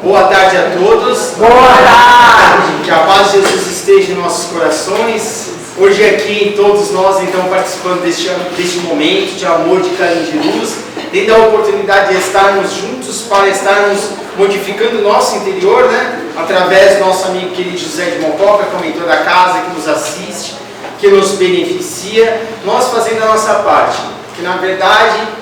Boa tarde a todos. Boa tarde. Que a paz de Jesus esteja em nossos corações. Hoje aqui todos nós então participando deste momento de amor, de carinho, de luz, tendo a oportunidade de estarmos juntos para estarmos modificando o nosso interior, né? Através do nosso amigo querido José de Mococa, que é o mentor da casa, que nos assiste, que nos beneficia, nós fazendo a nossa parte, que na verdade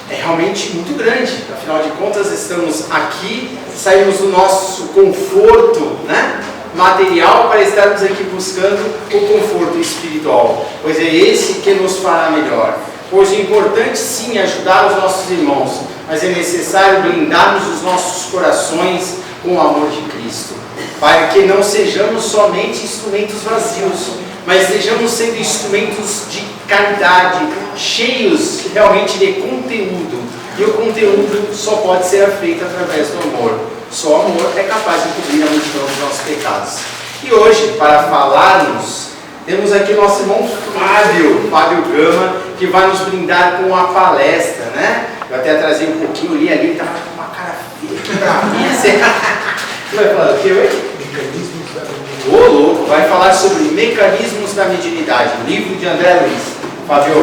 é realmente muito grande. Afinal de contas, estamos aqui, saímos do nosso conforto, né, material para estarmos aqui buscando o conforto espiritual, pois é esse que nos fará melhor. Pois é importante sim ajudar os nossos irmãos, mas é necessário blindarmos os nossos corações com o amor de Cristo, para que não sejamos somente instrumentos vazios, mas sejamos sendo instrumentos de caridade, cheios realmente de conteúdo. E o conteúdo só pode ser feito através do amor. Só o amor é capaz de cobrir a multidão dos nossos pecados. E hoje, para falarmos, temos aqui o nosso irmão Fábio Gama, que vai nos brindar com uma palestra, né? Eu até trazei um pouquinho ali, ele estava com uma cara feia pra mim. Você vai falar o que, oi? Ô louco, vai falar sobre mecanismos da mediunidade, livro de André Luiz. Fábio,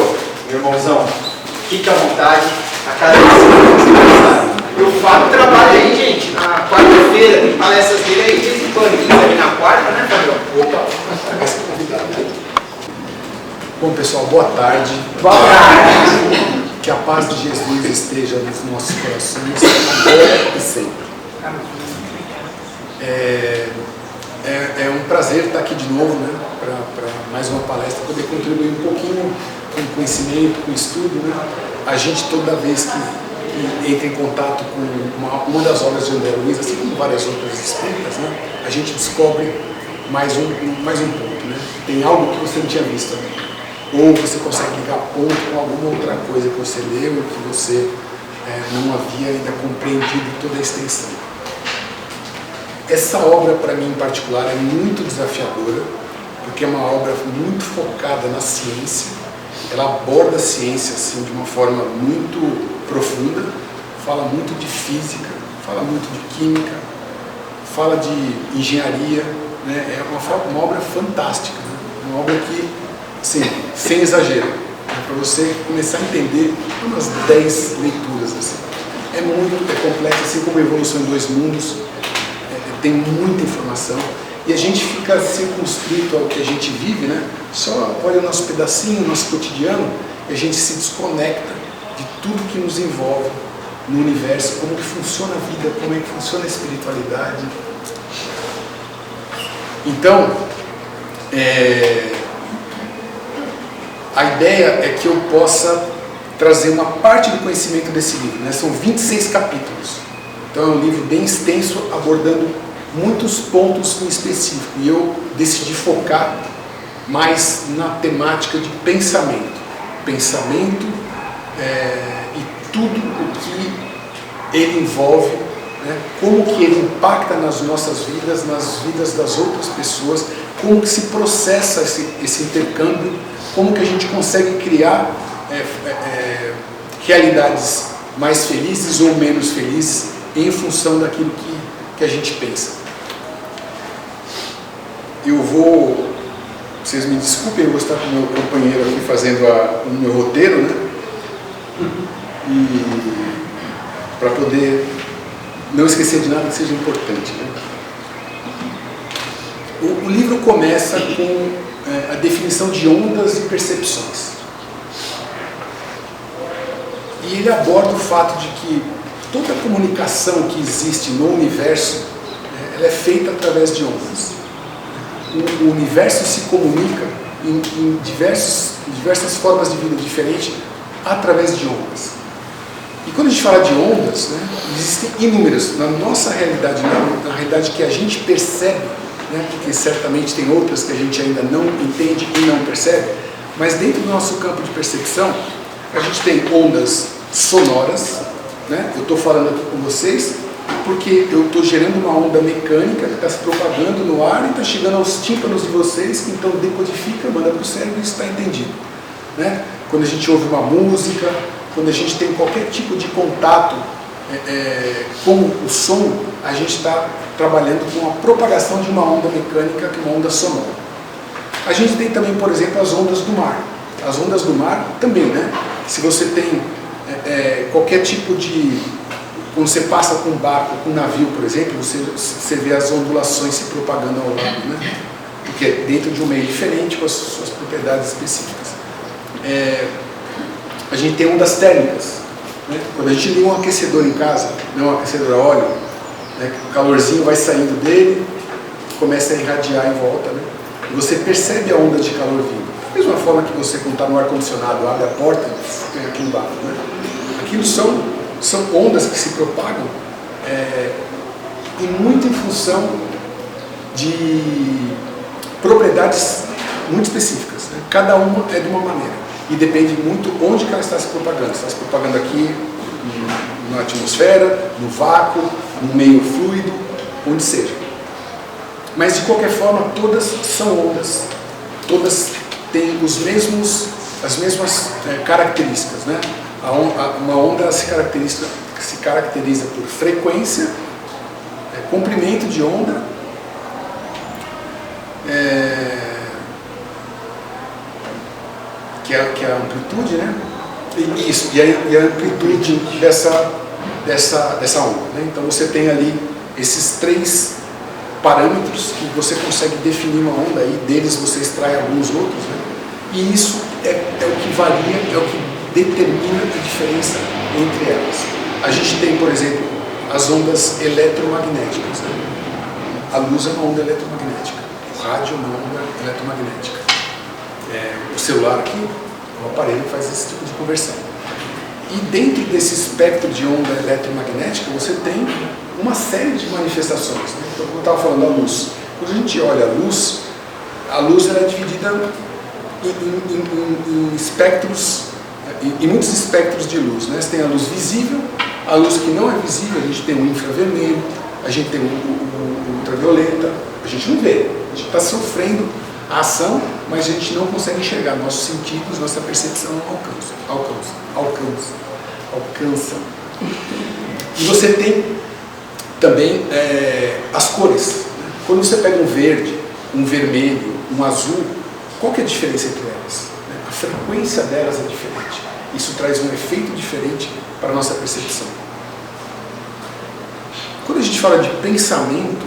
meu irmãozão, fique à vontade, a cada vez que você passar. E o Fábio trabalha aí, gente, na quarta-feira, tem palestras dele aí, de vez em quando, ali na quarta, né, Fábio? Opa, mais convidado. Bom, pessoal, boa tarde. Boa tarde. Que a paz de Jesus esteja nos nossos corações, agora e sempre. É um prazer estar aqui de novo, né, para mais uma palestra, poder contribuir um pouquinho com conhecimento, com estudo, né? A gente, toda vez que entra em contato com uma das obras de André Luiz, assim como várias outras espíritas, né, a gente descobre mais um ponto, né? Tem algo que você não tinha visto, né? Ou você consegue ligar ponto com alguma outra coisa que você leu e que você não havia ainda compreendido toda a extensão. Essa obra, para mim em particular, é muito desafiadora, porque é uma obra muito focada na ciência. Ela aborda a ciência assim, de uma forma muito profunda, fala muito de física, fala muito de química, fala de engenharia, né? É uma obra fantástica, né? Uma obra que, assim, sem exagero, para você começar a entender umas 10 leituras. Assim. É complexo, assim como a Evolução em Dois Mundos. Tem muita informação e a gente fica circunscrito ao que a gente vive, né? Só olha o nosso pedacinho, o nosso cotidiano, e a gente se desconecta de tudo que nos envolve no universo, como que funciona a vida, como é que funciona a espiritualidade. Então, a ideia é que eu possa trazer uma parte do conhecimento desse livro, né? São 26 capítulos, então é um livro bem extenso, abordando muitos pontos em específico, e eu decidi focar mais na temática de pensamento e tudo o que ele envolve, né? Como que ele impacta nas nossas vidas, nas vidas das outras pessoas, como que se processa esse intercâmbio, como que a gente consegue criar realidades mais felizes ou menos felizes em função daquilo que a gente pensa. Vocês me desculpem, eu vou estar com o meu companheiro aqui fazendo o meu roteiro, né? E para poder não esquecer de nada que seja importante, né? O livro começa com a definição de ondas e percepções. E ele aborda o fato de que toda a comunicação que existe no universo, ela é feita através de ondas. O universo se comunica em diversas formas de vida diferentes através de ondas. E quando a gente fala de ondas, né, existem inúmeras. Na nossa realidade, na realidade que a gente percebe, né, porque certamente tem outras que a gente ainda não entende e não percebe, mas dentro do nosso campo de percepção, a gente tem ondas sonoras, né? Eu estou falando aqui com vocês porque eu estou gerando uma onda mecânica que está se propagando no ar e está chegando aos tímpanos de vocês, que então decodifica, manda para o cérebro e está entendido, né? Quando a gente ouve uma música, quando a gente tem qualquer tipo de contato com o som, a gente está trabalhando com a propagação de uma onda mecânica, que é uma onda sonora. A gente tem também, por exemplo, as ondas do mar. As ondas do mar também, né? Se você tem qualquer tipo de... Quando você passa com um barco, com um navio, por exemplo, você vê as ondulações se propagando ao lado, né? Porque é dentro de um meio diferente, com as suas propriedades específicas. A gente tem ondas térmicas, né? Quando a gente liga um aquecedor em casa, não um aquecedor a óleo, né? O calorzinho vai saindo dele, começa a irradiar em volta, né? E você percebe a onda de calor vindo. Da mesma forma que você, quando está no ar-condicionado, abre a porta e tem aqui embaixo, né? Aquilo são ondas que se propagam e muito em função de propriedades muito específicas, né? Cada uma é de uma maneira e depende muito onde que ela está se propagando. Está se propagando aqui na atmosfera, no vácuo, no meio fluido, onde seja. Mas de qualquer forma todas são ondas, todas têm as mesmas características, né? Uma onda se caracteriza por frequência, comprimento de onda, que é a amplitude, né? E a amplitude dessa onda, né? Então você tem ali esses 3 parâmetros que você consegue definir uma onda, e deles você extrai alguns outros, né? E isso é o que varia, é o que determina a diferença entre elas. A gente tem, por exemplo, as ondas eletromagnéticas, né? A luz é uma onda eletromagnética, o rádio é uma onda eletromagnética, o celular aqui é um aparelho que faz esse tipo de conversão. E dentro desse espectro de onda eletromagnética você tem uma série de manifestações, né? Então, como eu estava falando da luz, quando a gente olha a luz ela é dividida em espectros, em muitos espectros de luz, né? Você tem a luz visível, a luz que não é visível, a gente tem o infravermelho, a gente tem o ultravioleta, a gente não vê, a gente está sofrendo a ação, mas a gente não consegue enxergar, nossos sentidos, nossa percepção não alcança. E você tem também as cores. Quando você pega um verde, um vermelho, um azul, qual que é a diferença entre elas? A frequência delas é diferente. Isso traz um efeito diferente para a nossa percepção. Quando a gente fala de pensamento,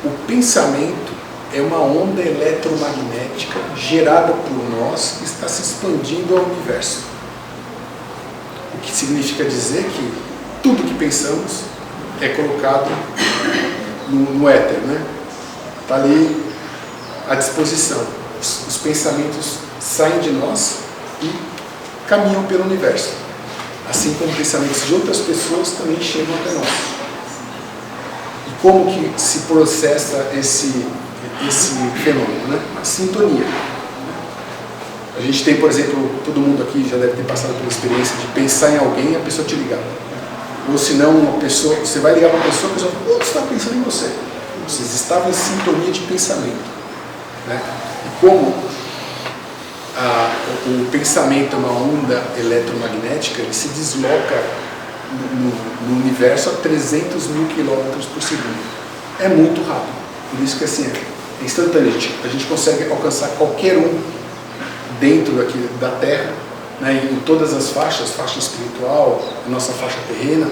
o pensamento é uma onda eletromagnética gerada por nós que está se expandindo ao universo. O que significa dizer que tudo que pensamos é colocado no éter, né? Está ali à disposição. Os pensamentos saem de nós e caminham pelo universo. Assim como pensamentos de outras pessoas também chegam até nós. E como que se processa esse fenômeno, né? A sintonia. A gente tem, por exemplo, todo mundo aqui já deve ter passado pela experiência de pensar em alguém e a pessoa te ligar. Ou se não, você vai ligar para uma pessoa, a pessoa fala, você está pensando em você. Vocês estavam em sintonia de pensamento, né? E como o pensamento é uma onda eletromagnética, ele se desloca no universo a 300 mil quilômetros por segundo. É muito rápido. Por isso que assim, é instantâneo. A gente consegue alcançar qualquer um dentro aqui da Terra, né, em todas as faixas, faixa espiritual, a nossa faixa terrena,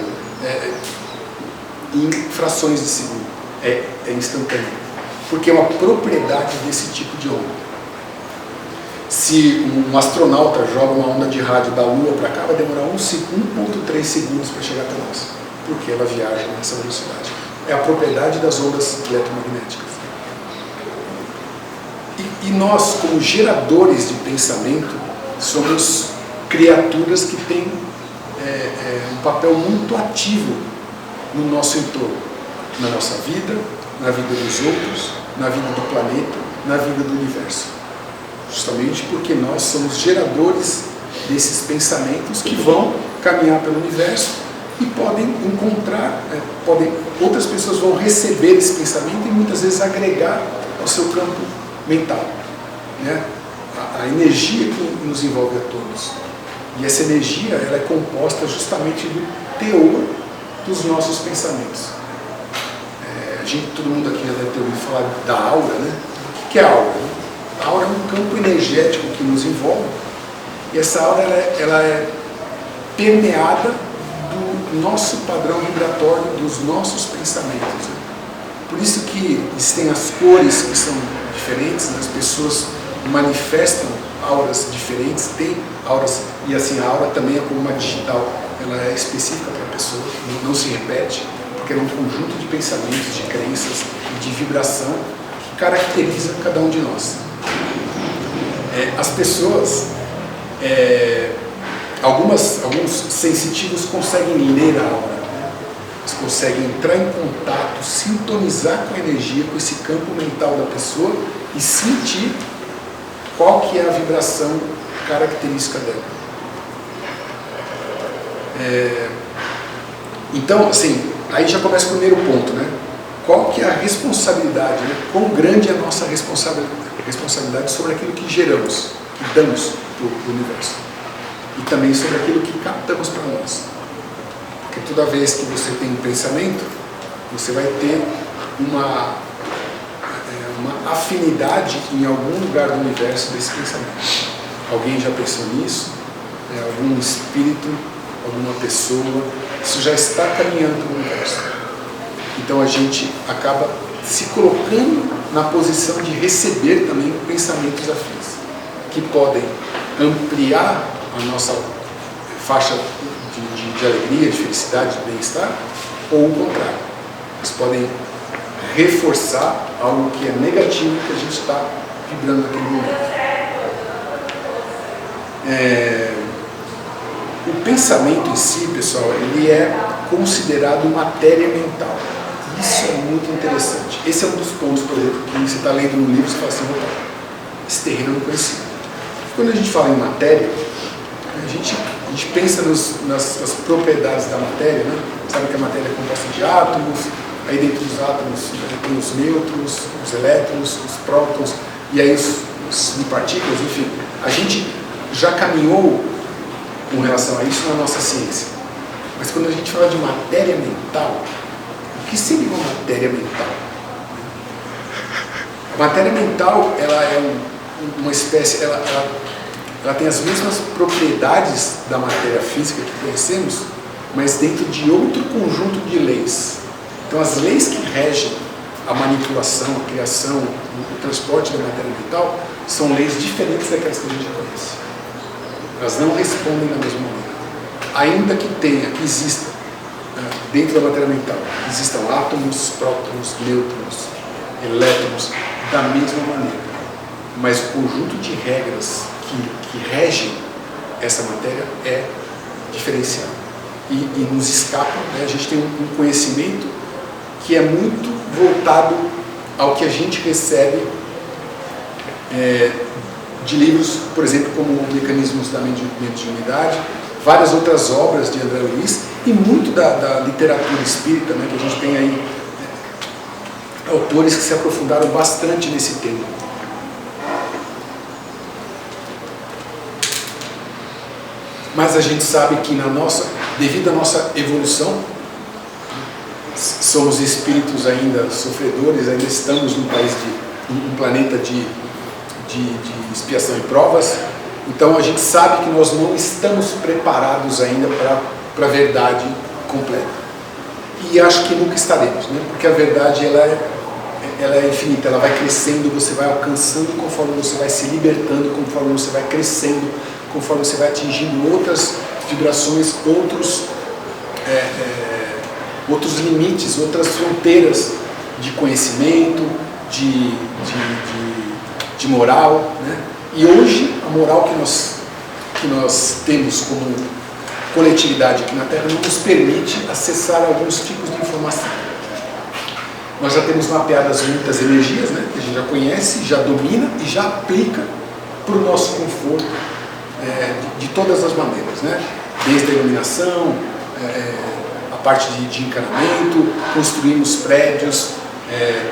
em frações de segundo. É instantâneo. Porque é uma propriedade desse tipo de onda. Se um astronauta joga uma onda de rádio da Lua para cá, vai demorar 1,3 segundos para chegar até nós. Porque ela viaja nessa velocidade. É a propriedade das ondas eletromagnéticas. E nós, como geradores de pensamento, somos criaturas que têm um papel muito ativo no nosso entorno, na nossa vida, na vida dos outros, na vida do planeta, na vida do universo. Justamente porque nós somos geradores desses pensamentos que vão caminhar pelo universo e podem encontrar, outras pessoas vão receber esse pensamento e muitas vezes agregar ao seu campo mental, né? A energia que nos envolve a todos. E essa energia ela é composta justamente do teor dos nossos pensamentos. Todo mundo aqui já deve ter ouvido falar da aura, né? O que é a aura? A aura é um campo energético que nos envolve, e essa aura ela é permeada do nosso padrão vibratório, dos nossos pensamentos, né? Por isso que existem as cores que são diferentes, né? As pessoas manifestam auras diferentes, tem auras, e assim, a aura também é como uma digital, ela é específica para a pessoa, não se repete, porque é um conjunto de pensamentos, de crenças e de vibração que caracteriza cada um de nós. As pessoas, alguns sensitivos conseguem ler a aura, né? Eles conseguem entrar em contato, sintonizar com a energia, com esse campo mental da pessoa e sentir qual que é a vibração característica dela. Então, assim, aí já começa o primeiro ponto, né? Qual que é a responsabilidade, né? Quão grande é a nossa responsabilidade sobre aquilo que geramos, que damos para o universo. E também sobre aquilo que captamos para nós. Porque toda vez que você tem um pensamento, você vai ter uma afinidade em algum lugar do universo desse pensamento. Alguém já pensou nisso? Algum espírito, alguma pessoa, isso já está caminhando para o universo. Então a gente acaba se colocando na posição de receber também pensamentos afins, que podem ampliar a nossa faixa de alegria, de felicidade, de bem-estar, ou o contrário. Eles podem reforçar algo que é negativo que a gente está vibrando naquele momento. O pensamento em si, pessoal, ele é considerado matéria mental. Isso é muito interessante. Esse é um dos pontos, por exemplo, que você está lendo no livro e você fala assim, opa, esse terreno eu não conhecia. Quando a gente fala em matéria, a gente pensa nas propriedades da matéria, né? Sabe que a matéria é composta de átomos, aí dentro dos átomos tem os nêutrons, os elétrons, os prótons, e aí os partículas, enfim. A gente já caminhou com relação a isso na nossa ciência. Mas quando a gente fala de matéria mental, o que seria uma matéria mental? A matéria mental, ela é uma espécie, ela tem as mesmas propriedades da matéria física que conhecemos, mas dentro de outro conjunto de leis. Então as leis que regem a manipulação, a criação, o transporte da matéria mental são leis diferentes daquelas que a gente já conhece. Elas não respondem da mesma maneira. Ainda que exista dentro da matéria mental, existam átomos, prótons, nêutrons, elétrons, da mesma maneira. Mas o conjunto de regras que regem essa matéria é diferenciado. E nos escapa, né? A gente tem um conhecimento que é muito voltado ao que a gente recebe de livros, por exemplo, como Mecanismos da Mediunidade, várias outras obras de André Luiz e muito da literatura espírita, né, que a gente tem aí autores que se aprofundaram bastante nesse tema. Mas a gente sabe que devido à nossa evolução, somos espíritos ainda sofredores, ainda estamos num planeta de expiação e provas, então a gente sabe que nós não estamos preparados ainda para a verdade completa. E acho que nunca estaremos, né? Porque a verdade ela é infinita, ela vai crescendo, você vai alcançando conforme você vai se libertando, conforme você vai crescendo, conforme você vai atingindo outras vibrações, outros limites, outras fronteiras de conhecimento, de moral, né? E hoje a moral que nós temos como coletividade aqui na Terra não nos permite acessar alguns tipos de informação. Nós já temos mapeadas muitas energias, né, que a gente já conhece, já domina e já aplica para o nosso conforto de todas as maneiras, né? Desde a iluminação, a parte de encanamento, construímos prédios,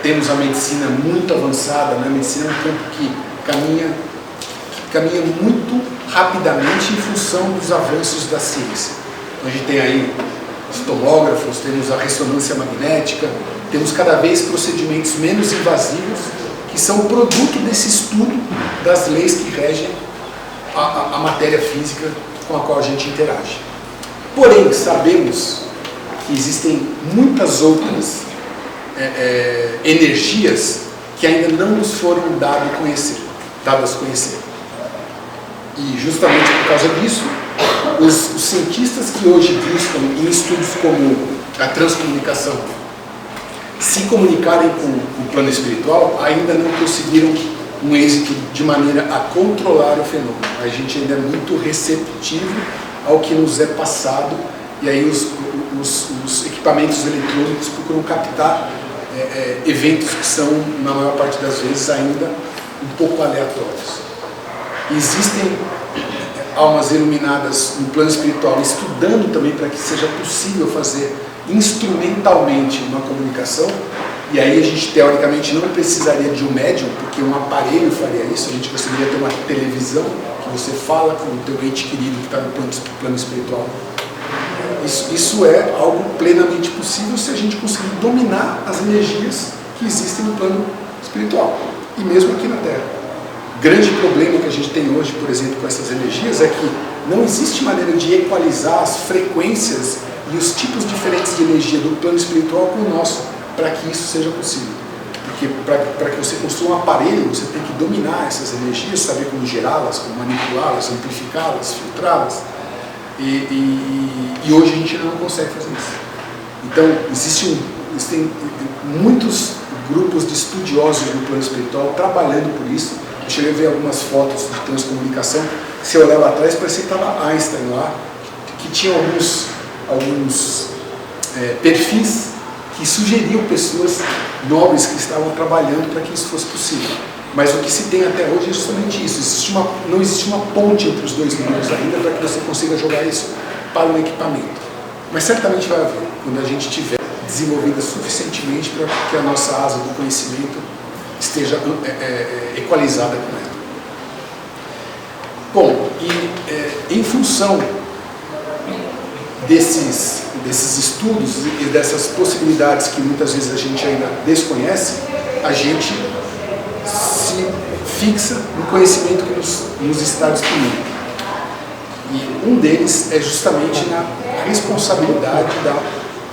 temos a medicina muito avançada, né? A medicina é um campo que caminha muito rapidamente em função dos avanços da ciência. Então, a gente tem aí os tomógrafos, temos a ressonância magnética, temos cada vez procedimentos menos invasivos que são produto desse estudo das leis que regem a matéria física com a qual a gente interage. Porém, sabemos que existem muitas outras energias que ainda não nos foram dadas a conhecer. E justamente por causa disso, os cientistas que hoje buscam em estudos como a transcomunicação se comunicarem com o plano espiritual ainda não conseguiram um êxito de maneira a controlar o fenômeno. A gente ainda é muito receptivo ao que nos é passado, e aí os equipamentos eletrônicos procuram captar eventos que são, na maior parte das vezes, ainda um pouco aleatórios. Existem almas iluminadas no plano espiritual estudando também para que seja possível fazer instrumentalmente uma comunicação, e aí a gente teoricamente não precisaria de um médium, porque um aparelho faria isso. A gente conseguiria ter uma televisão que você fala com o teu ente querido que está no plano espiritual. Isso é algo plenamente possível se a gente conseguir dominar as energias que existem no plano espiritual, e mesmo aqui na Terra. O grande problema que a gente tem hoje, por exemplo, com essas energias é que não existe maneira de equalizar as frequências e os tipos diferentes de energia do plano espiritual com o nosso, para que isso seja possível. Porque para que você construa um aparelho, você tem que dominar essas energias, saber como gerá-las, como manipulá-las, amplificá-las, filtrá-las. E hoje a gente ainda não consegue fazer isso. Então, existem muitos grupos de estudiosos no plano espiritual trabalhando por isso. Eu cheguei a ver algumas fotos de transcomunicação. Se eu olhar lá atrás, parecia que estava Einstein lá, que tinha alguns perfis que sugeriam pessoas nobres que estavam trabalhando para que isso fosse possível. Mas o que se tem até hoje é justamente isso. Não existe uma ponte entre os dois mundos ainda para que você consiga jogar isso para um equipamento. Mas certamente vai haver, quando a gente tiver desenvolvida suficientemente para que a nossa asa do conhecimento esteja equalizada com ela. Bom, e em função desses estudos e dessas possibilidades que muitas vezes a gente ainda desconhece, a gente se fixa no conhecimento que nos está disponível. E um deles é justamente na responsabilidade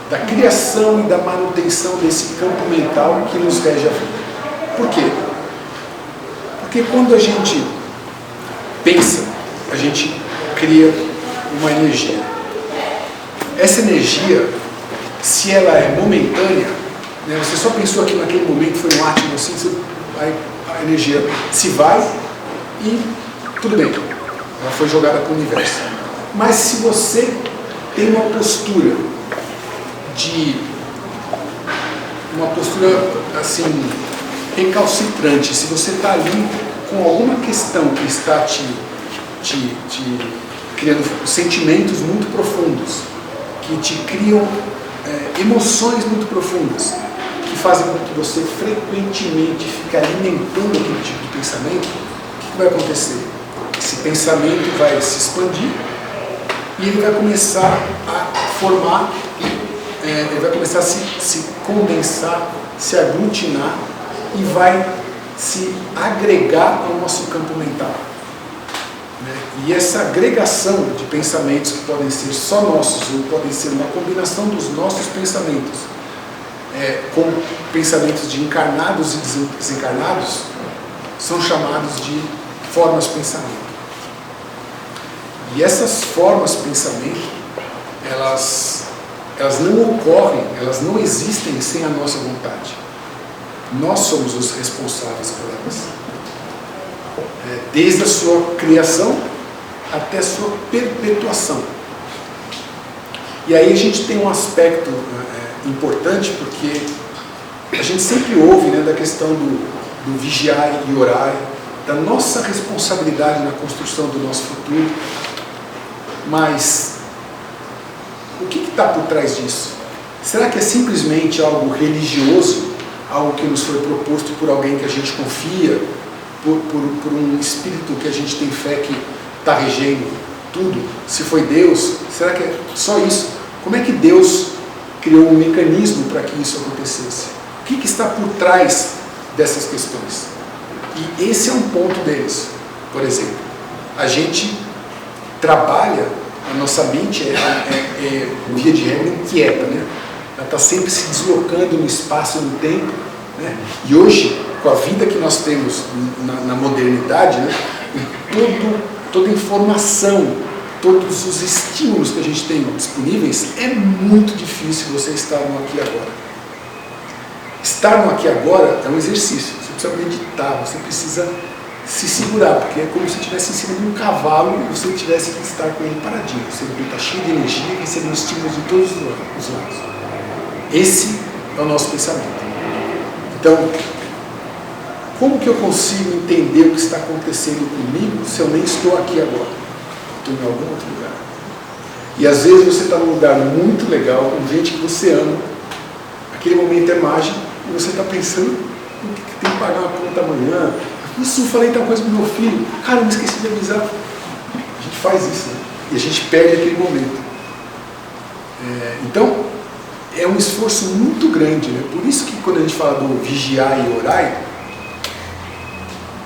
da criação e da manutenção desse campo mental que nos rege a vida. Por quê? Porque quando a gente pensa, a gente cria uma energia. Essa energia, se ela é momentânea, né, você só pensou aqui naquele momento, foi um átomo assim, aí a energia se vai e tudo bem, ela foi jogada para o universo. Mas se você tem uma postura assim, recalcitrante, se você está ali com alguma questão que está te criando sentimentos muito profundos, que te criam emoções muito profundas, que fazem com que você frequentemente fique alimentando aquele tipo de pensamento, o que vai acontecer? Esse pensamento vai se expandir e ele vai começar a formar, ele vai começar a se condensar, se aglutinar e vai se agregar ao nosso campo mental. E essa agregação de pensamentos que podem ser só nossos ou podem ser uma combinação dos nossos pensamentos com pensamentos de encarnados e desencarnados são chamados de formas de pensamento. E essas formas de pensamento, elas não ocorrem, elas não existem sem a nossa vontade. Nós somos os responsáveis por elas. Desde a sua criação até a sua perpetuação. E aí a gente tem um aspecto importante, porque a gente sempre ouve, né, da questão do vigiar e orar, da nossa responsabilidade na construção do nosso futuro. Mas o que está por trás disso? Será que é simplesmente algo religioso, algo que nos foi proposto por alguém que a gente confia, por um espírito que a gente tem fé que está regendo tudo? Se foi Deus, será que é só isso? Como é que Deus criou um mecanismo para que isso acontecesse? O que está por trás dessas questões? E esse é um ponto deles. Por exemplo, a gente trabalha, a nossa mente via de regra, inquieta, né? Ela está sempre se deslocando no espaço e no tempo, né? E hoje, com a vida que nós temos na modernidade, né? Toda informação, todos os estímulos que a gente tem disponíveis, é muito difícil você estar no aqui e agora. Estar no aqui e agora é um exercício. Você precisa meditar, você precisa se segurar, porque é como se você estivesse em cima de um cavalo e você tivesse que estar com ele paradinho. Você está cheio de energia, recebendo estímulos de todos os lados. Esse é o nosso pensamento. Então, como que eu consigo entender o que está acontecendo comigo se eu nem estou aqui agora? Estou em algum outro lugar. E às vezes você está num lugar muito legal, com gente que você ama, aquele momento é mágico, e você está pensando no que tem que pagar uma conta amanhã. Isso, falei tal coisa para o meu filho, cara, eu me esqueci de avisar. A gente faz isso, né? E a gente perde aquele momento. Então, é um esforço muito grande, né? Por isso que quando a gente fala do vigiar e orar,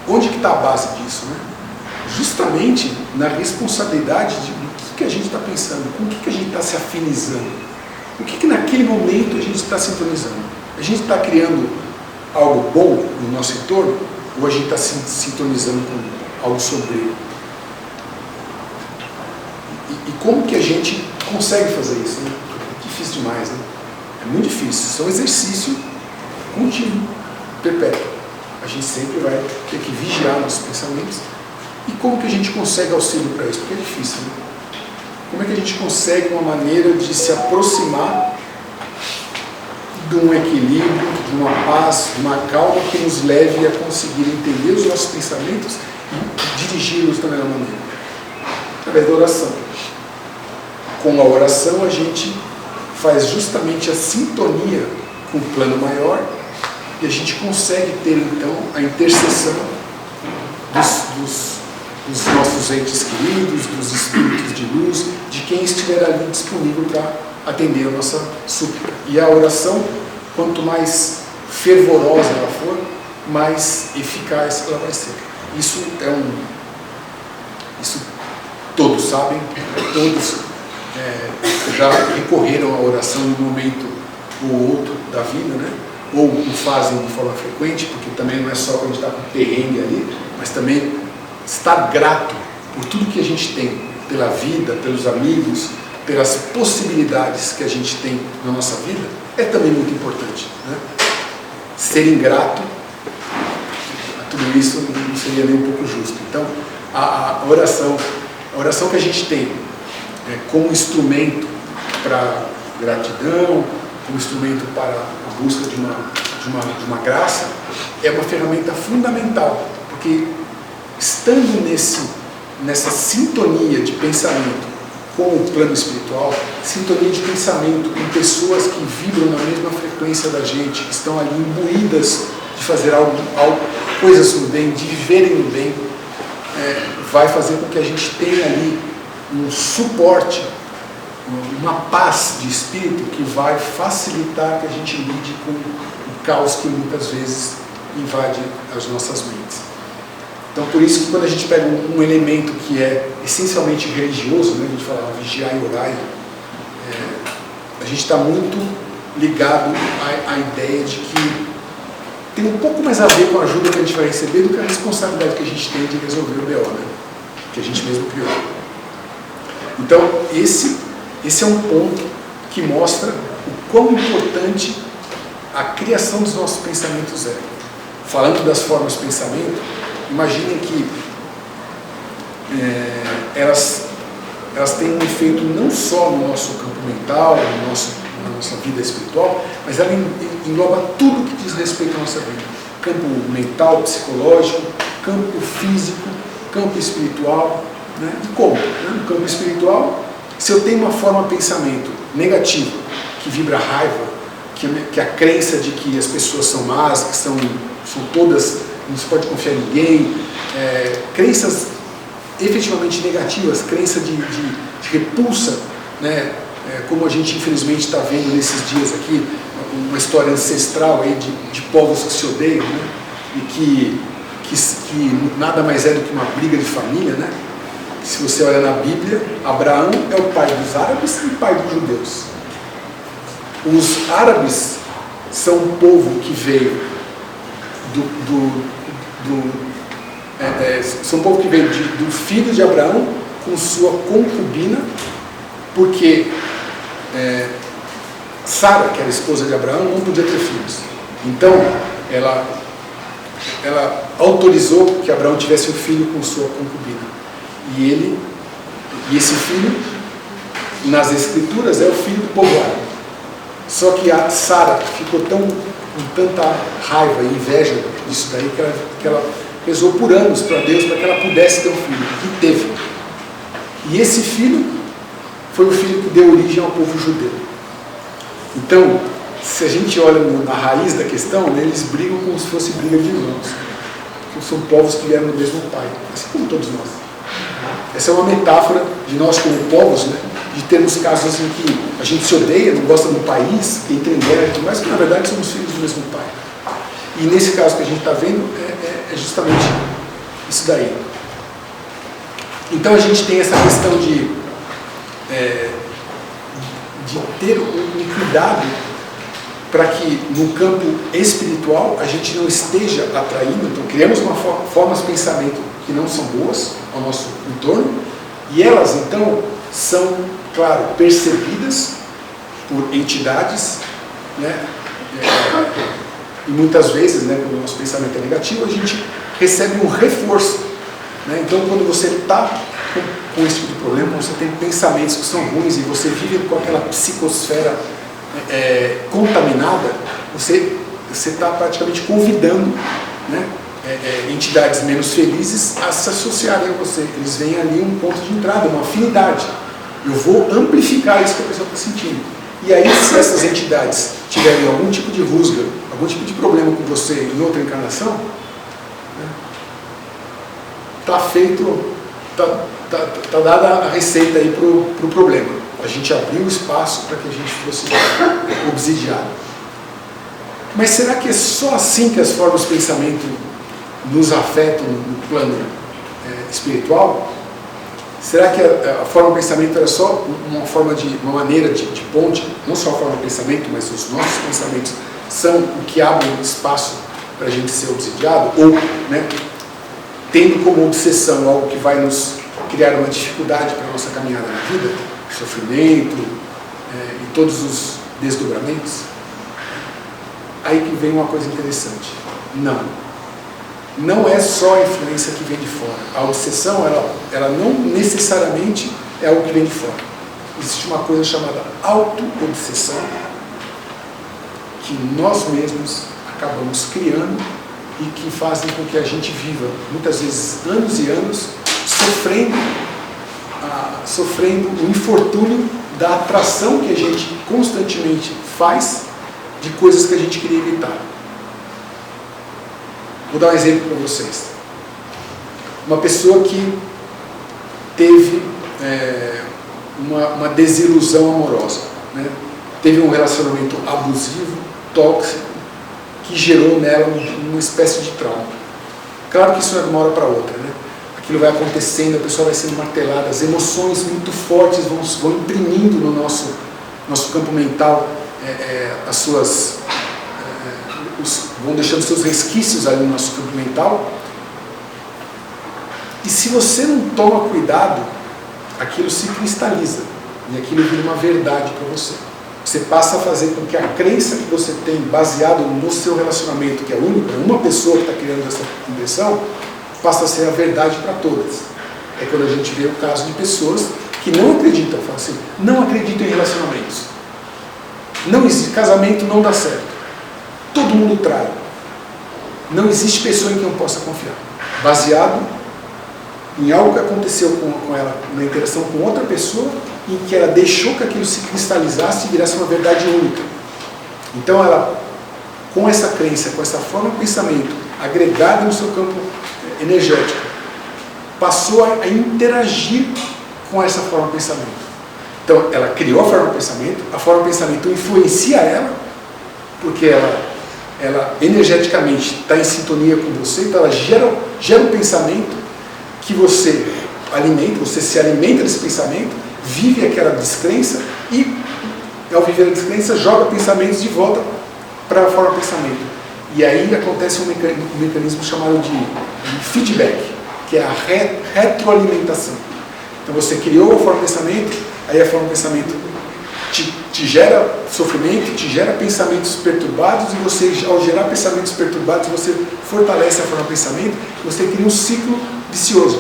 onde que está a base disso, né? Justamente na responsabilidade do que a gente está pensando, com o que a gente está se afinizando, o que naquele momento a gente está sintonizando. A gente está criando algo bom no nosso entorno ou a gente está se sintonizando com algo sombrio? E como que a gente consegue fazer isso, né? É difícil demais, né? É muito difícil, isso é um exercício contínuo, perpétuo. A gente sempre vai ter que vigiar nossos pensamentos. E como que a gente consegue auxílio para isso? Porque é difícil, né? Como é que a gente consegue uma maneira de se aproximar de um equilíbrio, de uma paz, de uma calma que nos leve a conseguir entender os nossos pensamentos e dirigi-los da melhor maneira? Através da oração. Com a oração a gente faz justamente a sintonia com o plano maior e a gente consegue ter então a intercessão dos nossos entes queridos, dos espíritos de luz, de quem estiver ali disponível para atender a nossa súplica. E a oração, quanto mais fervorosa ela for, mais eficaz ela vai ser. Isso todos sabem, todos já recorreram à oração em um momento ou outro da vida, né? Ou o fazem de forma frequente, porque também não é só quando a gente está com perrengue ali, mas também estar grato por tudo que a gente tem, pela vida, pelos amigos, pelas possibilidades que a gente tem na nossa vida, é também muito importante, né? Ser ingrato a tudo isso não seria nem um pouco justo. Então, a oração que a gente tem como instrumento para gratidão, como instrumento para a busca de uma graça, é uma ferramenta fundamental, porque estando nessa sintonia de pensamento com o plano espiritual, sintonia de pensamento com pessoas que vibram na mesma frequência da gente, que estão ali imbuídas de fazer coisas no bem, de viverem no bem, vai fazer com que a gente tenha ali um suporte, uma paz de espírito que vai facilitar que a gente lide com o caos que muitas vezes invade as nossas mentes. Então, por isso que quando a gente pega um elemento que é essencialmente religioso, né, a gente fala vigiar e orar, a gente está muito ligado à ideia de que tem um pouco mais a ver com a ajuda que a gente vai receber do que a responsabilidade que a gente tem de resolver o BO, né, que a gente mesmo criou. Então, esse é um ponto que mostra o quão importante a criação dos nossos pensamentos é. Falando das formas de pensamento, imaginem que elas têm um efeito não só no nosso campo mental, na nossa vida espiritual, mas ela engloba tudo que diz respeito à nossa vida. Campo mental, psicológico, campo físico, campo espiritual, né? E como? Né? No campo espiritual, se eu tenho uma forma de pensamento negativa, que vibra raiva, que a crença de que as pessoas são más, que são todas, não se pode confiar em ninguém, crenças efetivamente negativas, crença de repulsa, né, como a gente infelizmente está vendo nesses dias aqui, uma história ancestral aí de povos que se odeiam, né? E que nada mais é do que uma briga de família, né? Se você olha na Bíblia, Abraão é o pai dos árabes e pai dos judeus. Os árabes são um povo que veio são um povo que veio do filho de Abraão com sua concubina, porque Sara, que era esposa de Abraão, não podia ter filhos. Então, ela autorizou que Abraão tivesse um filho com sua concubina. E esse filho, nas escrituras, é o filho do povo árabe. Só que a Sara ficou com tanta raiva e inveja disso daí, que ela rezou por anos para Deus para que ela pudesse ter um filho. E teve. E esse filho foi o filho que deu origem ao povo judeu. Então, se a gente olha na raiz da questão, né, eles brigam como se fosse briga de irmãos. Porque são povos que vieram do mesmo pai, assim como todos nós. Essa é uma metáfora de nós como povos, né, de termos casos em que a gente se odeia, não gosta do país, entra em guerra, mas que na verdade somos filhos do mesmo pai. E nesse caso que a gente está vendo, é justamente isso daí. Então a gente tem essa questão de ter um cuidado para que no campo espiritual a gente não esteja atraindo. Então criamos formas de pensamento que não são boas ao nosso entorno, e elas então são, claro, percebidas por entidades, né? E muitas vezes, né, quando o nosso pensamento é negativo, a gente recebe um reforço, né? Então quando você está com esse tipo de problema, quando você tem pensamentos que são ruins e você vive com aquela psicosfera contaminada, você está praticamente convidando, né, entidades menos felizes a se associarem a você. Eles veem ali um ponto de entrada, uma afinidade. Eu vou amplificar isso que a pessoa está sentindo. E aí, se essas entidades tiverem algum tipo de rusga, algum tipo de problema com você em outra encarnação, está feito, está dada a receita aí para o problema. A gente abriu o espaço para que a gente fosse obsidiado. Mas será que é só assim que as formas de pensamento nos afetam no plano espiritual? Será que a forma de pensamento era só uma maneira de ponte? Não só a forma de pensamento, mas os nossos pensamentos são o que abre espaço para a gente ser obsidiado? Ou, né, tendo como obsessão algo que vai nos criar uma dificuldade para a nossa caminhada na vida, sofrimento e todos os desdobramentos? Aí que vem uma coisa interessante. Não é só a influência que vem de fora. A obsessão, ela não necessariamente é algo que vem de fora. Existe uma coisa chamada auto-obsessão, que nós mesmos acabamos criando e que fazem com que a gente viva, muitas vezes, anos e anos, sofrendo o infortúnio da atração que a gente constantemente faz de coisas que a gente queria evitar. Vou dar um exemplo para vocês. Uma pessoa que teve uma desilusão amorosa, né? Teve um relacionamento abusivo, tóxico, que gerou nela uma espécie de trauma. Claro que isso não é de uma hora para outra, né? Aquilo vai acontecendo, a pessoa vai sendo martelada, as emoções muito fortes vão imprimindo no nosso campo mental vão deixando seus resquícios ali no nosso campo mental. E se você não toma cuidado, aquilo se cristaliza e aquilo vira uma verdade para você. Você passa a fazer com que a crença que você tem baseado no seu relacionamento, que é único, é uma pessoa que está criando essa impressão, passa a ser a verdade para todas. É quando a gente vê o caso de pessoas que não acreditam, falam assim, não acredito em relacionamentos. Não existe, casamento não dá certo. Todo mundo trai. Não existe pessoa em quem eu possa confiar. Baseado em algo que aconteceu com ela, na interação com outra pessoa, em que ela deixou que aquilo se cristalizasse e virasse uma verdade única. Então ela, com essa crença, com essa forma de pensamento agregada no seu campo energético, passou a interagir com essa forma de pensamento. Então, ela criou a forma de pensamento influencia ela, porque ela energeticamente está em sintonia com você, então ela gera um pensamento que você alimenta, você se alimenta desse pensamento, vive aquela descrença e, ao viver a descrença, joga pensamentos de volta para a forma de pensamento. E aí acontece um mecanismo chamado de feedback, que é a retroalimentação. Então você criou a forma de pensamento, aí a forma de pensamento te gera sofrimento, te gera pensamentos perturbados, e você, ao gerar pensamentos perturbados, você fortalece a forma de pensamento, e você cria um ciclo vicioso.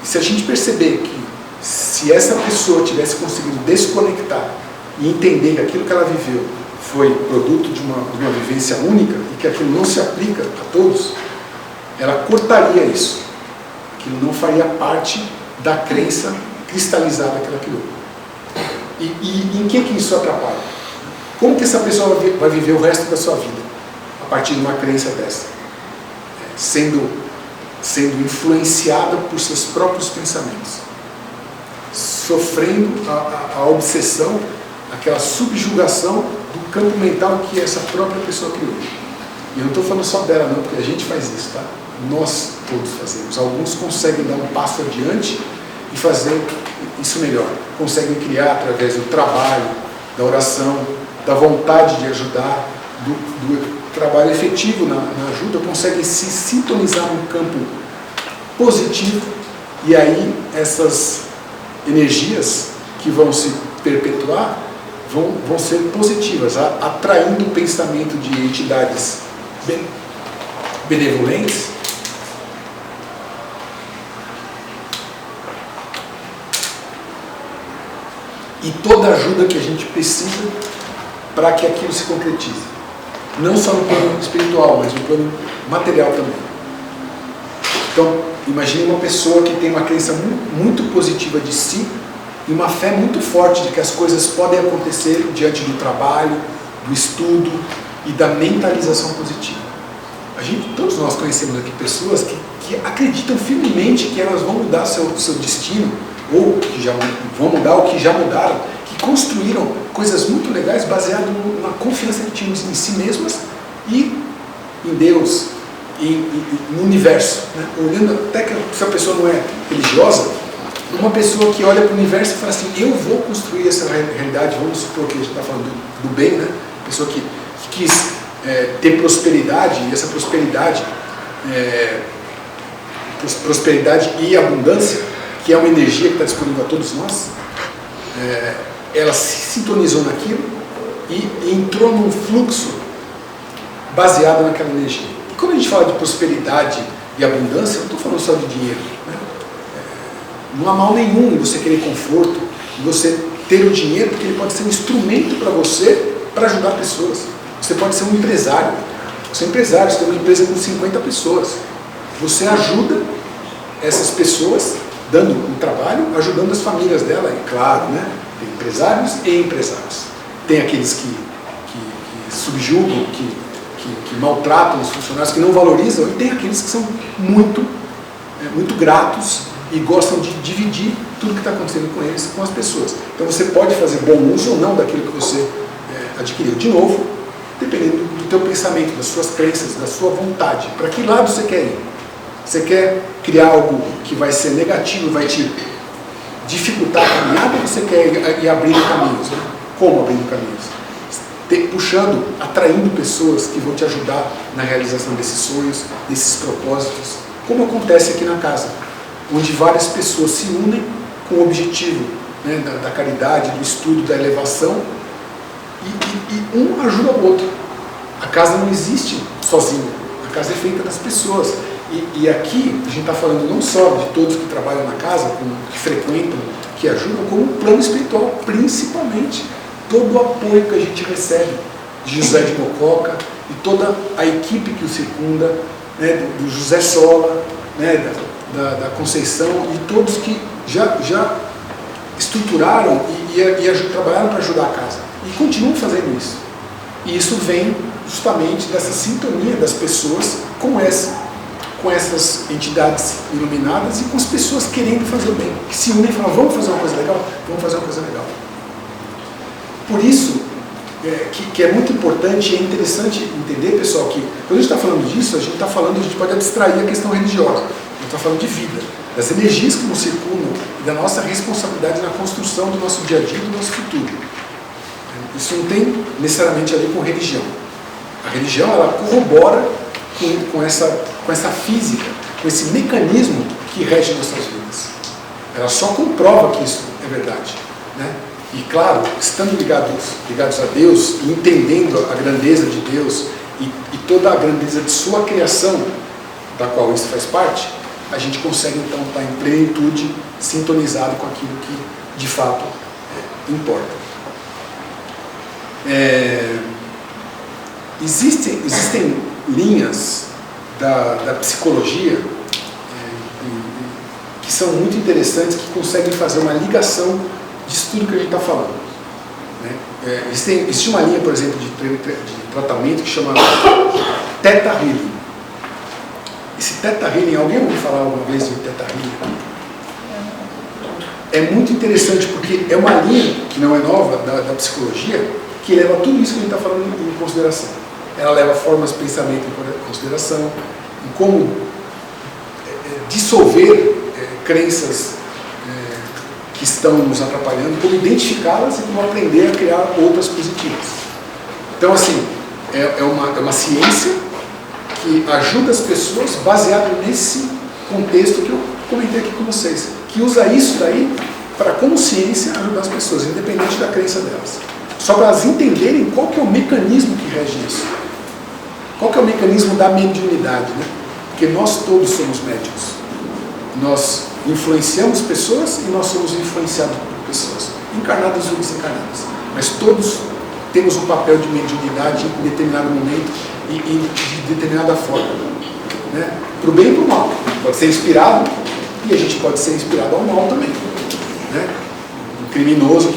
E se a gente perceber que, se essa pessoa tivesse conseguido desconectar e entender que aquilo que ela viveu foi produto de uma vivência única, e que aquilo não se aplica a todos, ela cortaria isso. Aquilo não faria parte da crença cristalizada que ela criou. E em que isso atrapalha? Como que essa pessoa vai viver o resto da sua vida a partir de uma crença dessa? Sendo influenciada por seus próprios pensamentos, sofrendo a obsessão, aquela subjugação do campo mental que essa própria pessoa criou. E eu não estou falando só dela não, porque a gente faz isso, tá? Nós todos fazemos. Alguns conseguem dar um passo adiante e fazer isso melhor. Conseguem criar através do trabalho, da oração, da vontade de ajudar, do trabalho efetivo na ajuda, conseguem se sintonizar num campo positivo, e aí essas energias que vão se perpetuar vão ser positivas, atraindo o pensamento de entidades benevolentes, e toda a ajuda que a gente precisa para que aquilo se concretize. Não só no plano espiritual, mas no plano material também. Então, imagine uma pessoa que tem uma crença muito positiva de si e uma fé muito forte de que as coisas podem acontecer diante do trabalho, do estudo e da mentalização positiva. Todos nós conhecemos aqui pessoas que acreditam firmemente que elas vão mudar seu destino, ou que já vão mudar, ou que já mudaram, que construíram coisas muito legais baseado na confiança que tinham em si mesmas e em Deus, e no universo, né? Olhando até que se a pessoa não é religiosa, uma pessoa que olha para o universo e fala assim, eu vou construir essa realidade, vamos supor que a gente está falando do bem, né? Pessoa que quis ter prosperidade, e essa prosperidade e abundância, que é uma energia que está disponível a todos nós, ela se sintonizou naquilo e entrou num fluxo baseado naquela energia. E quando a gente fala de prosperidade e abundância, eu não estou falando só de dinheiro, né? Não há mal nenhum em você querer conforto, em você ter o dinheiro, porque ele pode ser um instrumento para você, para ajudar pessoas. Você pode ser um empresário. Você é empresário, você tem uma empresa com 50 pessoas. Você ajuda essas pessoas, dando um trabalho, ajudando as famílias dela, e claro, né? Tem empresários e empresários. Tem aqueles que subjugam, que maltratam os funcionários, que não valorizam, e tem aqueles que são muito gratos e gostam de dividir tudo que está acontecendo com eles, com as pessoas. Então você pode fazer bom uso ou não daquilo que você adquiriu. De novo, dependendo do teu pensamento, das suas crenças, da sua vontade. Para que lado você quer ir? Você quer criar algo que vai ser negativo, vai te dificultar a caminhada, ou você quer ir abrindo caminhos? Né? Como abrindo caminhos? Puxando, atraindo pessoas que vão te ajudar na realização desses sonhos, desses propósitos, como acontece aqui na casa, onde várias pessoas se unem com o objetivo, né, da caridade, do estudo, da elevação, e um ajuda o outro. A casa não existe sozinha, a casa é feita das pessoas. E aqui a gente está falando não só de todos que trabalham na casa, que frequentam, que ajudam, como o plano espiritual, principalmente todo o apoio que a gente recebe de José de Mococa e toda a equipe que o circunda, né, do José Sola, né, da Conceição, e todos que já estruturaram e trabalharam para ajudar a casa e continuam fazendo isso. E isso vem justamente dessa sintonia das pessoas com com essas entidades iluminadas e com as pessoas querendo fazer o bem, que se unem e falam, vamos fazer uma coisa legal? Vamos fazer uma coisa legal. Por isso, que é muito importante e é interessante entender, pessoal, que quando a gente está falando disso, a gente pode abstrair a questão religiosa. A gente está falando de vida, das energias que nos circundam e da nossa responsabilidade na construção do nosso dia a dia e do nosso futuro. Isso não tem necessariamente a ver com religião. A religião, ela corrobora com essa física, com esse mecanismo que rege nossas vidas. Ela só comprova que isso é verdade, né? E claro, estando ligados a Deus e entendendo a grandeza de Deus e toda a grandeza de sua criação, da qual isso faz parte, a gente consegue então estar em plenitude, sintonizado com aquilo que de fato importa. Existem linhas da psicologia que são muito interessantes, que conseguem fazer uma ligação disso tudo que a gente está falando, né? Existe uma linha, por exemplo, de tratamento que chama Theta Healing. Esse Theta Healing, alguém ouviu falar alguma vez de Theta Healing? É muito interessante porque é uma linha que não é nova da psicologia, que leva tudo isso que a gente está falando em consideração. Ela leva formas de pensamento em consideração, em como dissolver crenças que estão nos atrapalhando, como identificá-las e como aprender a criar outras positivas. Então, assim, é uma ciência que ajuda as pessoas baseado nesse contexto que eu comentei aqui com vocês, que usa isso daí para, como ciência, ajudar as pessoas, independente da crença delas. Só para elas entenderem qual que é o mecanismo que rege isso. Qual que é o mecanismo da mediunidade, né? Porque nós todos somos médiuns. Nós influenciamos pessoas e nós somos influenciados por pessoas, encarnadas ou desencarnadas. Mas todos temos um papel de mediunidade em determinado momento e de determinada forma, né? Para o bem e para o mal. Pode ser inspirado e a gente pode ser inspirado ao mal também, né? Um criminoso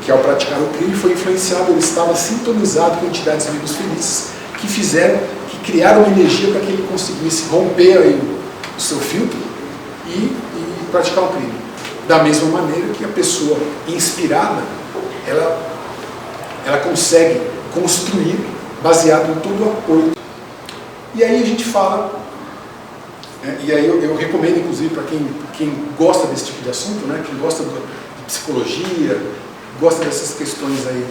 que ao praticar o crime foi influenciado, ele estava sintonizado com entidades menos felizes que criaram uma energia para que ele conseguisse romper aí o seu filtro e praticar o crime. Da mesma maneira que a pessoa inspirada, ela consegue construir baseado em todo o apoio. E aí a gente fala, e aí eu recomendo inclusive para quem gosta desse tipo de assunto, né, quem gosta de psicologia, gosta dessas questões aí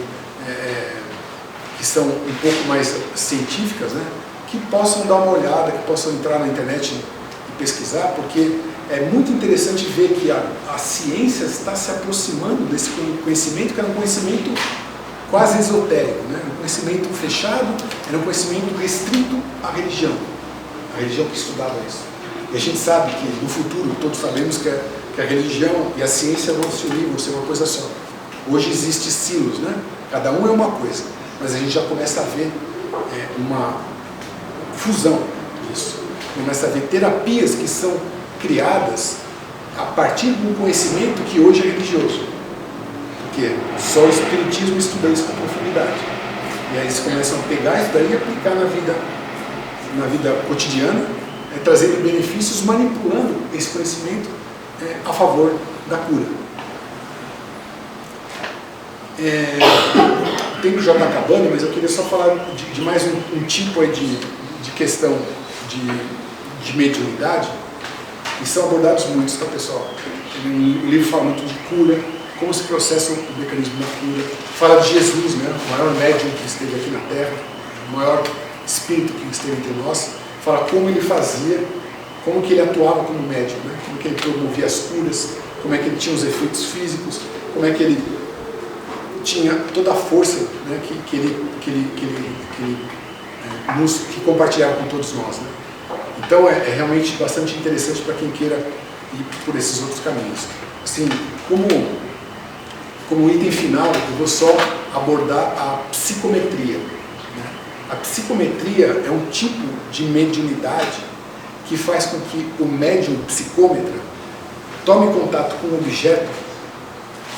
que são um pouco mais científicas, né, que possam dar uma olhada, que possam entrar na internet e pesquisar, porque é muito interessante ver que a ciência está se aproximando desse conhecimento, que era um conhecimento quase esotérico, né? Um conhecimento fechado, era um conhecimento restrito à religião. A religião que estudava isso. E a gente sabe que no futuro, todos sabemos que a religião e a ciência vão se unir, vão ser uma coisa só. Hoje existem silos, né? Cada um é uma coisa, mas a gente já começa a ver uma fusão disso. Começa a ver terapias que são criadas a partir de um conhecimento que hoje é religioso. Porque só o Espiritismo estuda isso com profundidade. E aí eles começam a pegar isso daí e aplicar na vida cotidiana, trazendo benefícios, manipulando esse conhecimento a favor da cura. O tempo já está acabando, mas eu queria só falar de mais um tipo aí de questão de mediunidade, e são abordados muitos, tá, pessoal? O livro fala muito de cura, como se processa o mecanismo da cura. Fala de Jesus, né? O maior médium que esteve aqui na Terra, o maior espírito que esteve entre nós. Fala como ele fazia, como que ele atuava como médium, né? Como que ele promovia as curas, como é que ele tinha os efeitos físicos, como é que ele tinha toda a força, né, que compartilhava com todos nós, né? Então é realmente bastante interessante para quem queira ir por esses outros caminhos. Assim, como item final, eu vou só abordar a psicometria, né? A psicometria é um tipo de mediunidade que faz com que o médium psicômetra tome contato com um objeto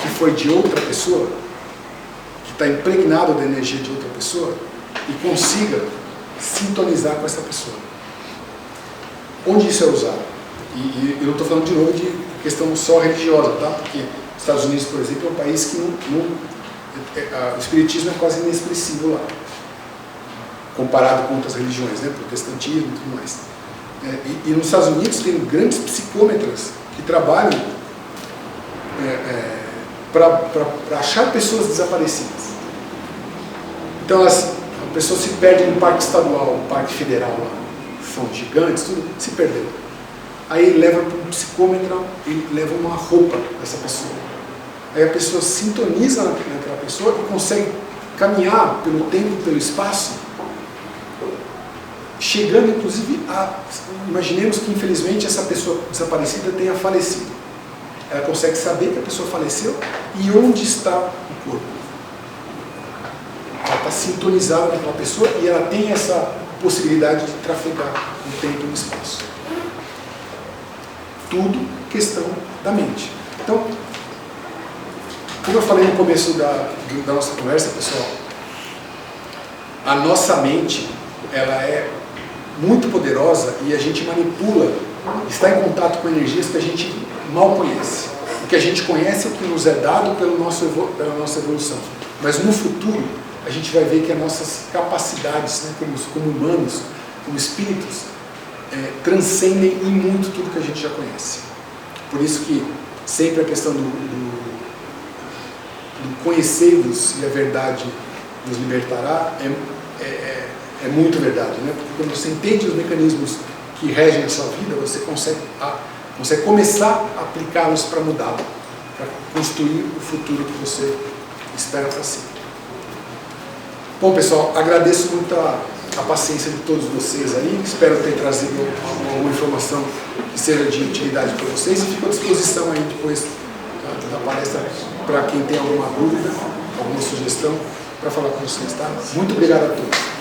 que foi de outra pessoa, que está impregnado da energia de outra pessoa, e consiga sintonizar com essa pessoa. onde isso é usado. E eu não estou falando de novo de questão só religiosa, tá? Porque os Estados Unidos, por exemplo, é um país que o espiritismo é quase inexpressivo lá, comparado com outras religiões, né? Protestantismo e tudo mais. E nos Estados Unidos tem grandes psicômetras que trabalham para achar pessoas desaparecidas. Então a pessoa se perde no parque estadual, no parque federal, lá, são gigantes, tudo, se perdeu. Aí ele leva para um psicômetro, ele leva uma roupa dessa pessoa. Aí a pessoa sintoniza naquela pessoa e consegue caminhar pelo tempo e pelo espaço, chegando inclusive imaginemos que infelizmente essa pessoa desaparecida tenha falecido. Ela consegue saber que a pessoa faleceu e onde está o corpo. Ela está sintonizada naquela pessoa e ela tem essa possibilidade de trafegar no tempo e no espaço. Tudo questão da mente. Então, como eu falei no começo da nossa conversa, pessoal, a nossa mente, ela é muito poderosa e a gente manipula, está em contato com energias que a gente mal conhece. O que a gente conhece é o que nos é dado pela nossa evolução. Mas no futuro, a gente vai ver que as nossas capacidades, né, como humanos, como espíritos, transcendem em muito tudo que a gente já conhece. Por isso que sempre a questão do conhecer-vos e a verdade nos libertará é muito verdade, né? Porque quando você entende os mecanismos que regem a sua vida, você consegue começar a aplicá-los para mudá-lo, para construir o futuro que você espera para si. Bom, pessoal, agradeço muito a paciência de todos vocês aí, espero ter trazido alguma informação que seja de utilidade para vocês e fico à disposição aí depois da palestra para quem tem alguma dúvida, alguma sugestão, para falar com vocês, tá? Muito obrigado a todos.